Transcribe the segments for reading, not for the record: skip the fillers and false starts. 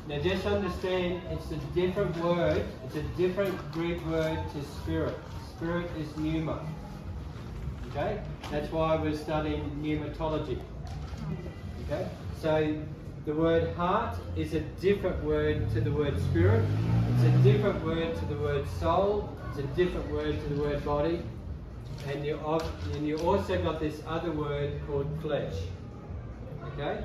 Now just understand, it's a different word, it's a different Greek word to spirit. Spirit is pneuma. Okay? That's why we're studying pneumatology. Okay? So the word heart is a different word to the word spirit. It's a different word to the word soul. It's a different word to the word body. And you also got this other word called flesh. Okay?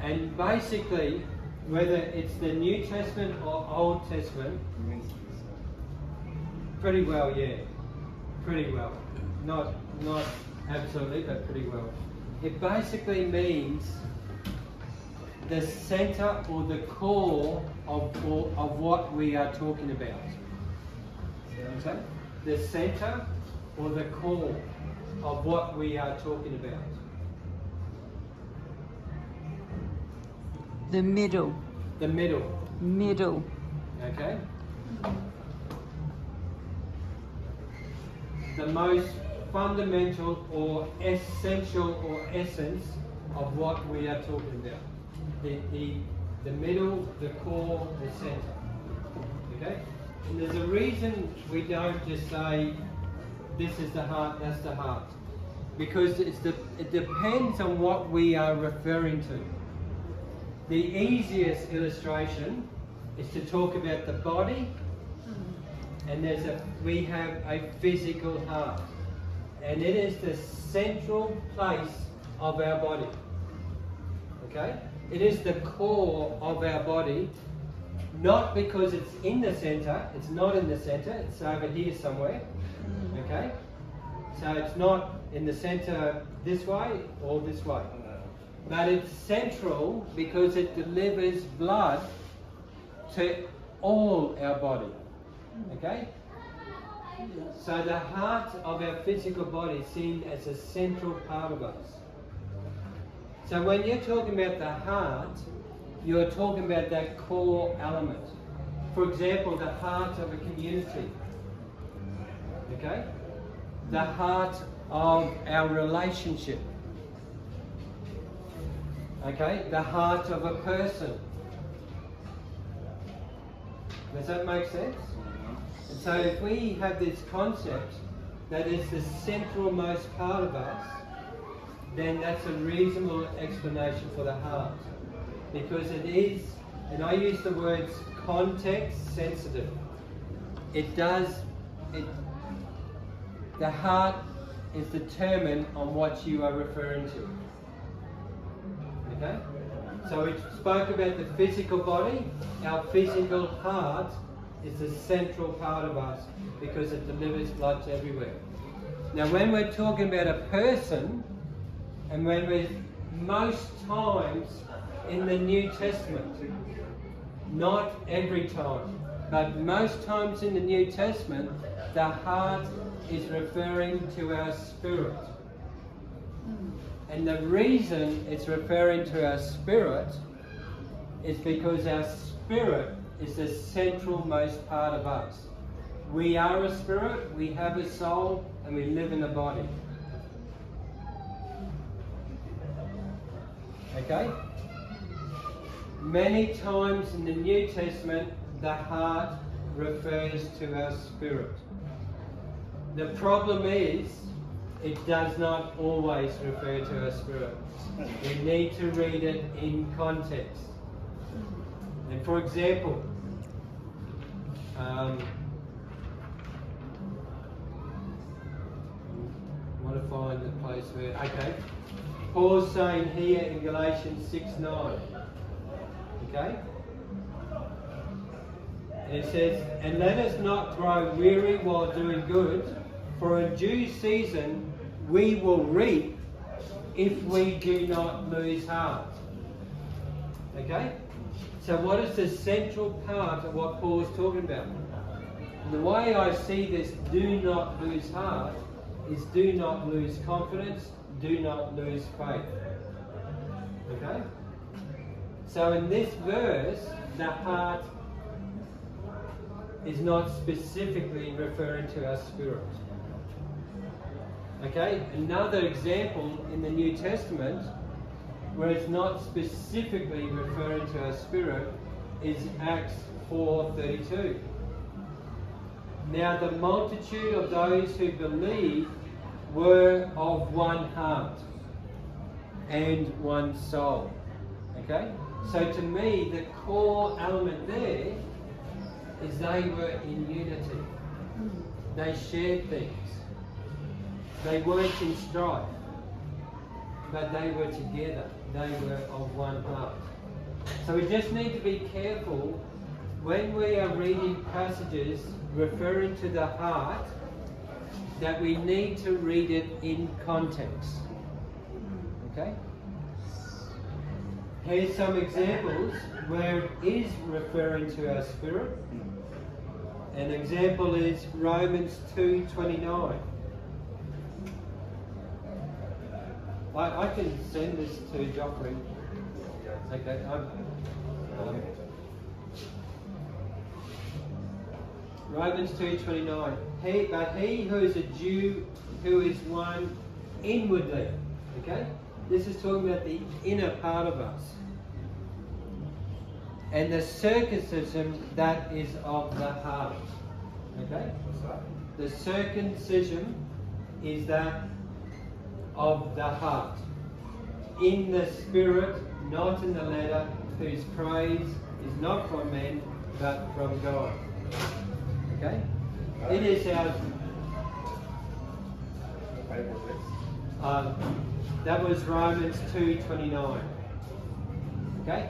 And basically, whether it's the New Testament or Old Testament, pretty well, yeah. Pretty well. Not absolutely, but pretty well. It basically means the center or the core of what we are talking about. Okay? The center or the core of what we are talking about. The middle. The middle. Middle. Okay? The most fundamental or essential or essence of what we are talking about. The middle, the core, the center. Okay? And there's a reason we don't just say, this is the heart, that's the heart. Because it depends on what we are referring to. The easiest illustration is to talk about the body, and we have a physical heart, and it is the central place of our body. Okay? It is the core of our body, not because it's in the center. It's not in the center. It's over here somewhere. Okay? So it's not in the center this way or this way. But it's central because it delivers blood to all our body. Okay? So the heart of our physical body is seen as a central part of us. So when you're talking about the heart, you're talking about that core element. For example, the heart of a community. Okay? The heart of our relationship. Okay? The heart of a person. Does that make sense? And so if we have this concept that is the centralmost part of us, then that's a reasonable explanation for the heart. Because it is, and I use the words context sensitive. The heart is determined on what you are referring to. Okay? So we spoke about the physical body. Our physical heart is the central part of us because it delivers blood to everywhere. Now when we're talking about a person, and when we're most times in the New Testament, not every time, but most times in the New Testament, the heart is referring to our spirit. And the reason it's referring to our spirit is because our spirit is the centralmost part of us. We are a spirit, we have a soul, and we live in a body. Okay? Many times in the New Testament, the heart refers to our spirit. The problem is, it does not always refer to our spirit. We need to read it in context. And for example, I want to find the place where, okay, Paul's saying here in Galatians 6:9, okay? And it says, and let us not grow weary while doing good, for in due season we will reap if we do not lose heart. Okay? So what is the central part of what Paul is talking about? And the way I see this do not lose heart is do not lose confidence, do not lose faith. Okay? So in this verse, the heart is not specifically referring to our spirit. Okay, another example in the New Testament where it's not specifically referring to our spirit is Acts 4:32. Now the multitude of those who believed were of one heart and one soul. Okay? So to me, the core element there is they were in unity. They shared things. They weren't in strife, but they were together. They were of one heart. So we just need to be careful when we are reading passages referring to the heart, that we need to read it in context. Okay? Here's some examples where it is referring to our spirit. An example is Romans 2:29. I can send this to Joffrey. Okay. Romans 2:29. But he who is a Jew, who is one inwardly. Okay? This is talking about the inner part of us. And the circumcision that is of the heart. Okay? The circumcision is that of the heart. In the spirit, not in the letter, whose praise is not from men, but from God. Okay? It is our... that was Romans 2:29. Okay?